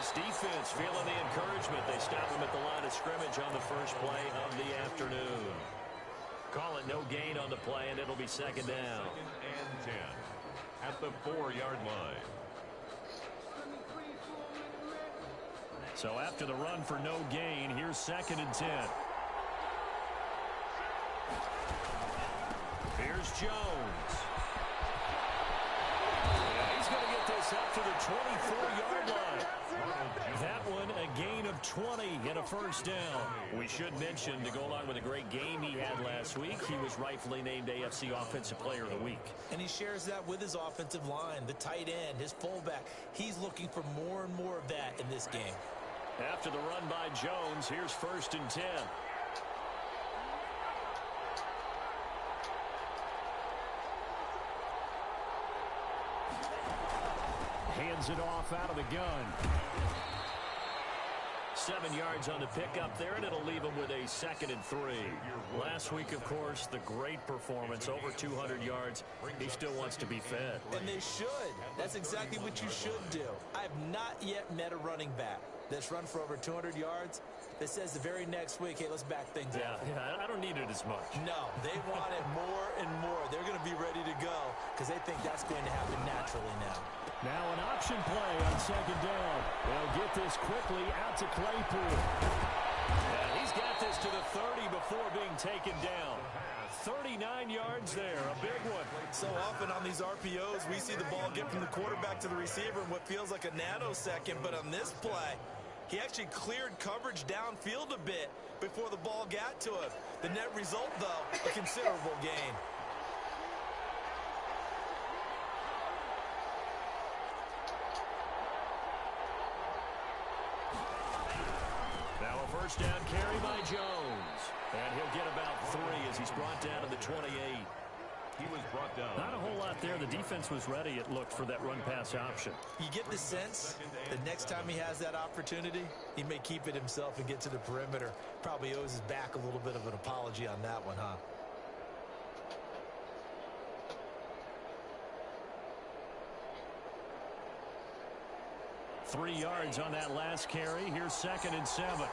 Bucs defense feeling the encouragement. They stop him at the line of scrimmage on the first play of the afternoon. Call it no gain on the play, and it'll be second down. 2nd and 10 at the 4-yard line. So after the run for no gain, here's 2nd and 10. Here's Jones. Yeah, he's going to get this up to the 24-yard line. That one a gain of 20 and a first down. We should mention, to go along with a great game he had last week, he was rightfully named AFC Offensive Player of the Week. And he shares that with his offensive line, the tight end, his fullback. He's looking for more and more of that in this game. After the run by Jones, here's 1st and 10. Hands it off out of the gun. 7 yards on the pickup there, and it'll leave him with a 2nd and 3. Last week, of course, the great performance, over 200 yards. He still wants to be fed. And they should. That's exactly what you should do. I have not yet met a running back that's run for over 200 yards that says the very next week, hey, let's back things up. Yeah, I don't need it as much. No, they want it more and more. They're going to be ready to go because they think that's going to happen naturally now. Now an option play on 2nd down. They'll get this quickly out to Claypool. And he's got this to the 30 before being taken down. 39 yards there, a big one. So often on these RPOs, we see the ball get from the quarterback to the receiver in what feels like a nanosecond. But on this play, he actually cleared coverage downfield a bit before the ball got to him. The net result, though, a considerable gain. Now a first down carry by Jones. And he'll get about 3 as he's brought down to the 28. He was brought down. Not a whole lot there. The defense was ready, it looked, for that run-pass option. You get the sense that next time he has that opportunity, he may keep it himself and get to the perimeter. Probably owes his back a little bit of an apology on that one, huh? Three yards on that last carry. Here's 2nd and 7.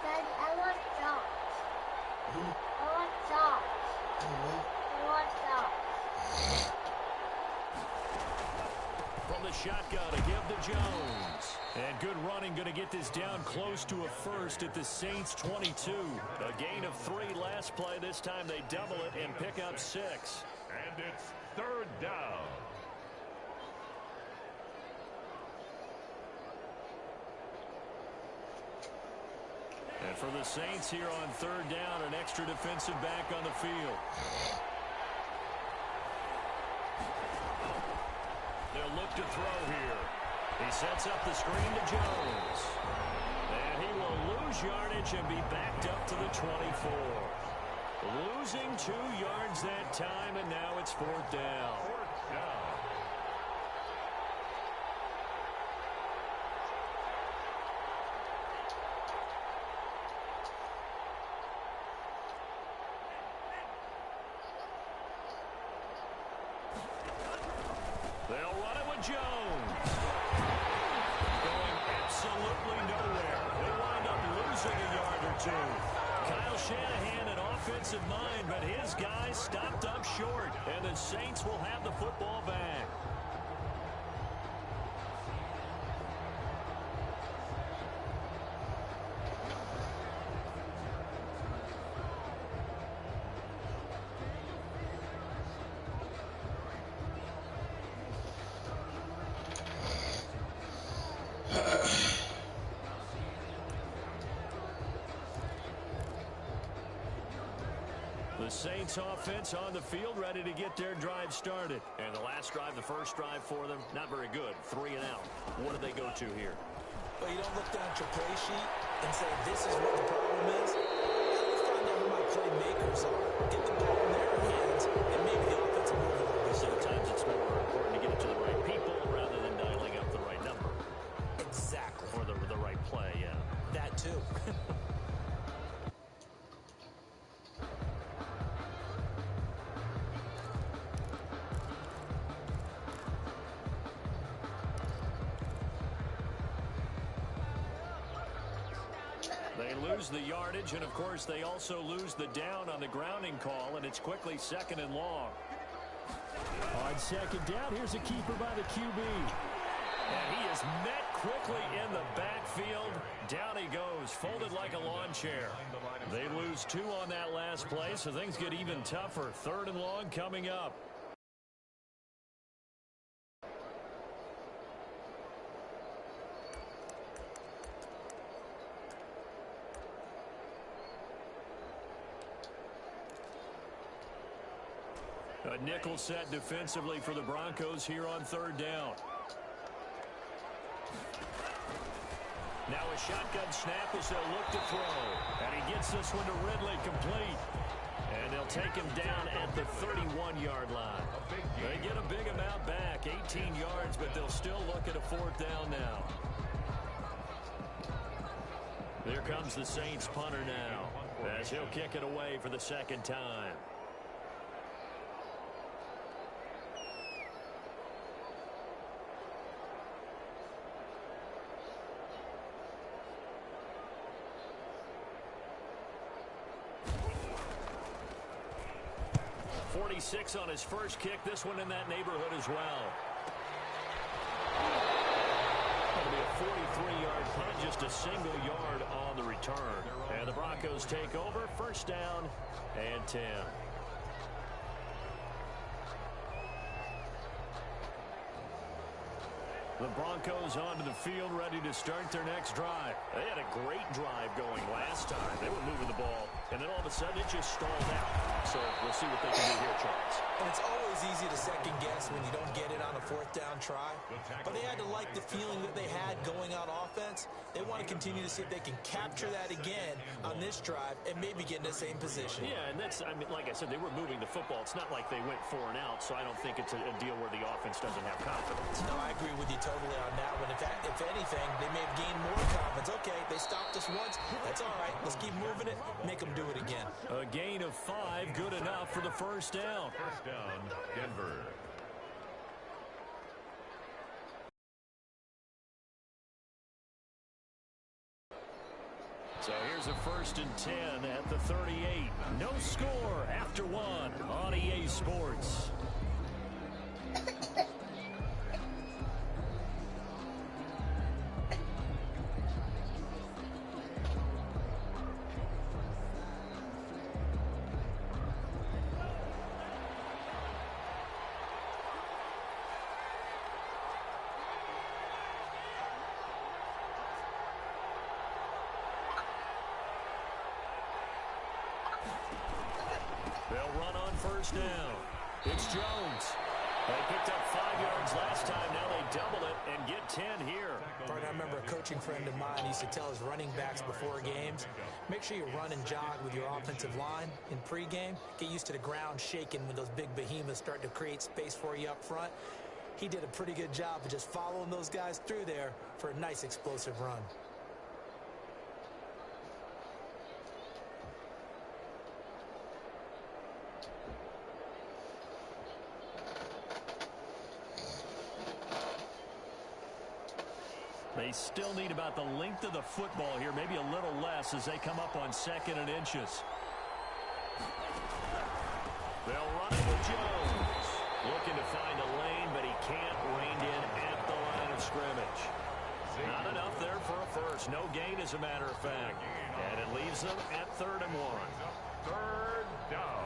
Dad, I want socks. I want socks. I want socks. From the shotgun to give to Jones. And good running, going to get this down close to a first at the Saints 22. A gain of 3 last play. This time they double it and pick up 6. And it's 3rd down. And for the Saints here on 3rd down, an extra defensive back on the field. They'll look to throw here. He sets up the screen to Jones. And he will lose yardage and be backed up to the 24. Losing 2 yards that time, and now it's 4th down. 4th down. They'll run it with Jones. Going absolutely nowhere. He'll wind up losing a yard or 2. Kyle Shanahan, an offensive mind, but his guys stopped up short. And the Saints will have the football back. The Saints offense on the field, ready to get their drive started. And the last drive, the first drive for them, not very good. 3 and out. What do they go to here? Well, you don't look down at your play sheet and say, this is what the problem is. You find out who my playmakers are. Get the ball in their hands, and maybe the offense will move a little bit. Sometimes it's more important to get it to the right people rather than dialing up the right number. Exactly. Or the right play, yeah. That too. They lose the yardage, and, of course, they also lose the down on the grounding call, and it's quickly 2nd and long. On 2nd down, here's a keeper by the QB. And he is met quickly in the backfield. Down he goes, folded like a lawn chair. They lose 2 on that last play, so things get even tougher. 3rd and long coming up. A nickel set defensively for the Broncos here on 3rd down. Now a shotgun snap as they'll look to throw. And he gets this one to Ridley, complete. And they'll take him down at the 31-yard line. They get a big amount back, 18 yards, but they'll still look at a 4th down now. There comes the Saints punter now, as he'll kick it away for the 2nd time. .46 on his first kick. This one in that neighborhood as well. That'll be a 43-yard punt, just a single yard on the return. And the Broncos take over. 1st down and 10. The Broncos onto the field, ready to start their next drive. They had a great drive going last time. They were moving the ball, and then all of a sudden it just stalled out. So we'll see what they can do here, Charles. And it's always easy to second guess when you don't get it on a 4th down try. But they had to like the feeling that they had going on offense. They want to continue to see if they can capture that again on this drive and maybe get in the same position. Yeah, and that's, I mean, like I said, they were moving the football. It's not like they went 4 and out, so I don't think it's a deal where the offense doesn't have confidence. No, I agree with you totally on that one. If anything, they may have gained more confidence. Okay, they stopped us once. That's all right. Let's keep moving it. Make them do it again. A gain of 5, good enough for the 1st down. 1st down, Denver. So here's a 1st and 10 at the 38. No score after 1 on EA Sports. They'll run on 1st down. It's Jones. They picked up 5 yards last time. Now they double it and get 10 here. Bart, I remember a coaching friend of mine used to tell his running backs before games, make sure you run and jog with your offensive line in pregame. Get used to the ground shaking when those big behemoths start to create space for you up front. He did a pretty good job of just following those guys through there for a nice explosive run. They still need about the length of the football here, maybe a little less as they come up on 2nd and inches. They'll run it with Jones. Looking to find a lane, but he can't rein in at the line of scrimmage. Not enough there for a first. No gain, as a matter of fact. And it leaves them at 3rd and 1. 3rd down.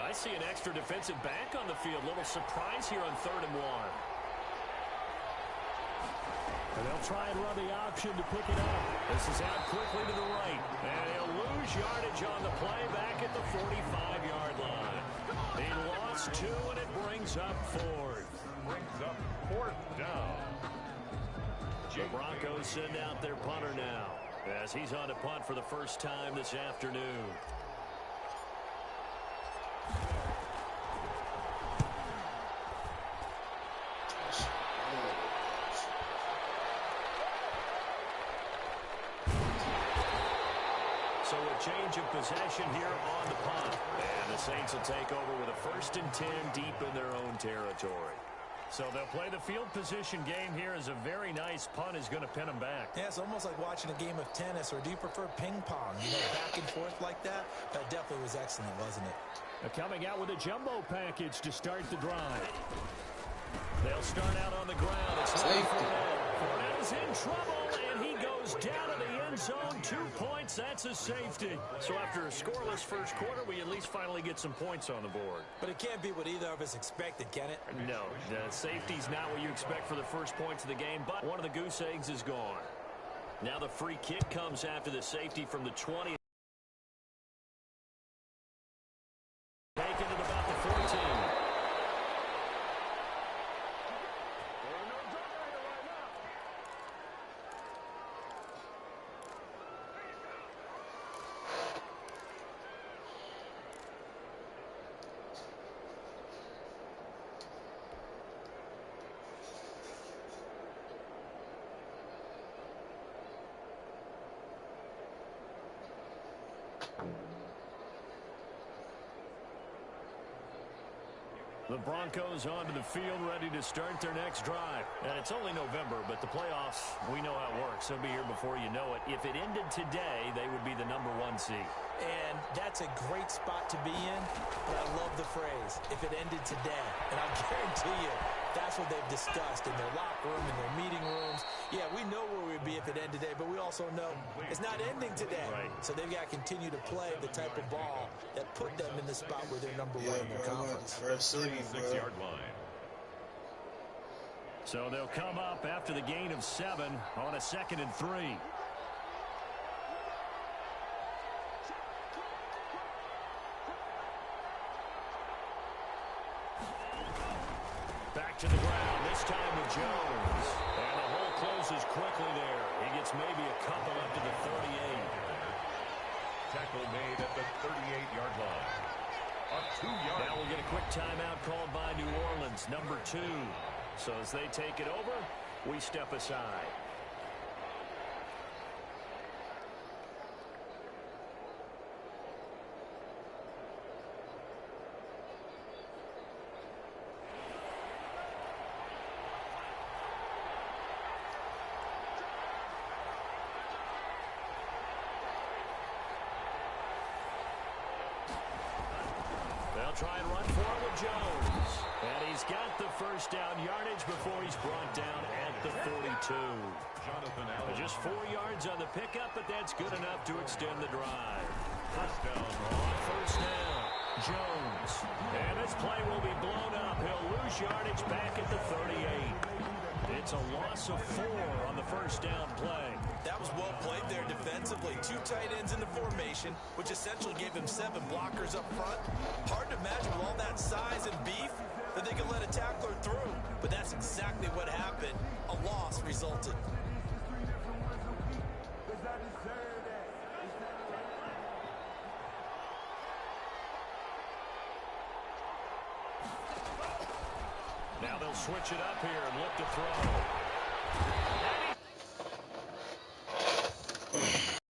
I see an extra defensive back on the field. Little surprise here on 3rd and 1. And they'll try and run the option to pick it up. This is out quickly to the right. And he'll lose yardage on the play back at the 45-yard line. He lost 2, and it brings up 4th. Brings up 4th down. The Broncos send out their punter now as he's on to punt for the first time this afternoon. So a change of possession here on the punt. And the Saints will take over with a 1st and 10 deep in their own territory. So they'll play the field position game here as a very nice punt is going to pin them back. Yeah, it's almost like watching a game of tennis, or do you prefer ping pong? You know, back and forth like that? That definitely was excellent, wasn't it? They're coming out with a jumbo package to start the drive. They'll start out on the ground. It's Fournette is in trouble, and he goes down to the end zone. 2 points, that's a safety. So after a scoreless first quarter, we at least finally get some points on the board. But it can't be what either of us expected, can it? No, the safety's not what you expect for the first points of the game, but one of the goose eggs is gone. Now the free kick comes after the safety from the 20. Taken to about the 14. The Broncos onto the field, ready to start their next drive. And it's only November, but the playoffs, we know how it works. They'll be here before you know it. If it ended today, they would be the #1 seed. And that's a great spot to be in, but I love the phrase, if it ended today. And I guarantee you, that's what they've discussed in their locker room, in their meeting rooms. Yeah, we know where we'd be if it ended today, but we also know it's not ending today. Right. So they've got to continue to play the type of ball that put them in the spot where they're #1 in their conference. 36-yard line. So they'll come up after the gain of 7 on a 2nd and 3. Back to the ground, this time with Jones. And the hole closes quickly there. He gets maybe a couple up to the 38. Tackle made at the 38-yard line. A 2-yard. Now we'll get a quick timeout called by New Orleans, #2. So as they take it over, we step aside. They'll try and run for it with Jones. And he's got the first down yardage before he's brought down at the 42. Jonathan Allen. Just 4 yards on the pickup, but that's good enough to extend the drive. First down. On first down, Jones. And this play will be blown up. He'll lose yardage back at the 38. It's a loss of 4 on the first down play. That was well played there defensively. 2 tight ends in the formation, which essentially gave him 7 blockers up front. Hard to imagine with all that size and beef that they could let a tackler through. But that's exactly what happened. A loss resulted. Now they'll switch it up here and look to throw. And